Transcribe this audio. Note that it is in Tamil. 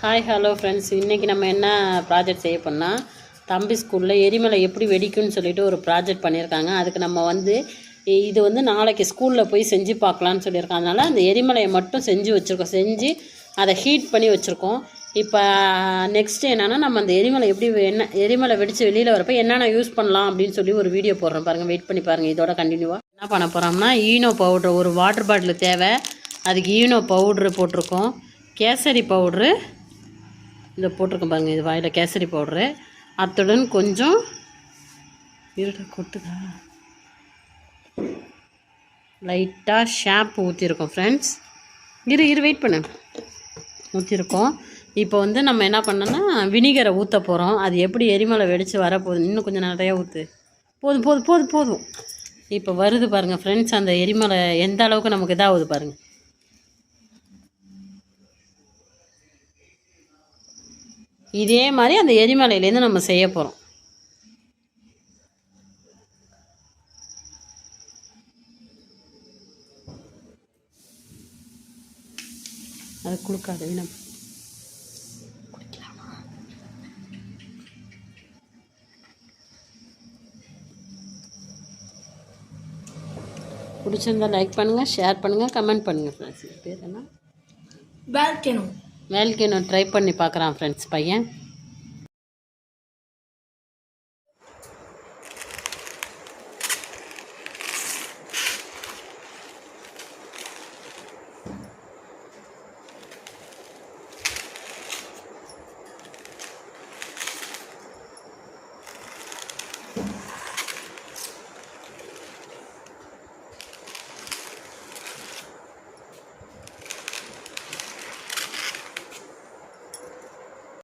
ஹாய் ஹலோ ஃப்ரெண்ட்ஸ், இன்றைக்கி நம்ம என்ன ப்ராஜெக்ட் செய்ய போனால் தம்பி ஸ்கூலில் எரிமலை எப்படி வெடிக்கும்னு சொல்லிட்டு ஒரு ப்ராஜெக்ட் பண்ணியிருக்காங்க. அதுக்கு நம்ம இது நாளைக்கு ஸ்கூலில் போய் செஞ்சு பார்க்கலான்னு சொல்லியிருக்காங்க. அதனால் அந்த எரிமலையை மட்டும் செஞ்சு வச்சுருக்கோம், செஞ்சு அதை ஹீட் பண்ணி வச்சுருக்கோம். இப்போ நெக்ஸ்ட்டு என்னென்னா, நம்ம அந்த எரிமலை எப்படி எரிமலை வெடித்து வெளியில் வரப்போ என்னென்ன யூஸ் பண்ணலாம் அப்படின்னு சொல்லி ஒரு வீடியோ போடுறோம் பாருங்கள். வெயிட் பண்ணி பாருங்கள். இதோட கண்டினியூவாக என்ன பண்ண போகிறோம்னா, ஈனோ பவுட்ரு ஒரு வாட்டர் பாட்டில் தேவை. அதுக்கு ஈனோ பவுட்ரு போட்டிருக்கோம். கேசரி பவுட்ரு இதை போட்டிருக்கோம் பாருங்கள். இது வாயில் கேசரி பவுட்ரு. அத்துடன் கொஞ்சம் கொட்டுதா லைட்டாக ஷாம்பு ஊற்றிருக்கோம் ஃப்ரெண்ட்ஸ். வெயிட் பண்ணு. ஊற்றிருக்கோம். இப்போ நம்ம என்ன பண்ணோன்னா வினிகரை ஊற்ற போகிறோம். அது எப்படி எரிமலை வெடித்து வரப்போகுது. இன்னும் கொஞ்சம் நிறையா ஊற்று. போதும் போதும் போதும் போதும். இப்போ வருது பாருங்கள் ஃப்ரெண்ட்ஸ். அந்த எரிமலை எந்த அளவுக்கு நமக்கு இதாகுது பாருங்கள். இதே மாதிரி அந்த எரிமலையிலேருந்து நம்ம செய்ய போகிறோம். அது கொடுக்காது வீணம். பிடிச்சிருந்தா லைக் பண்ணுங்கள், ஷேர் பண்ணுங்கள், கமெண்ட் பண்ணுங்கள் ஃப்ரெண்ட்ஸ். பேர் என்ன? வேல்கேனோ ட்ரை பண்ணி பார்க்குறான் ஃப்ரெண்ட்ஸ் பையன்.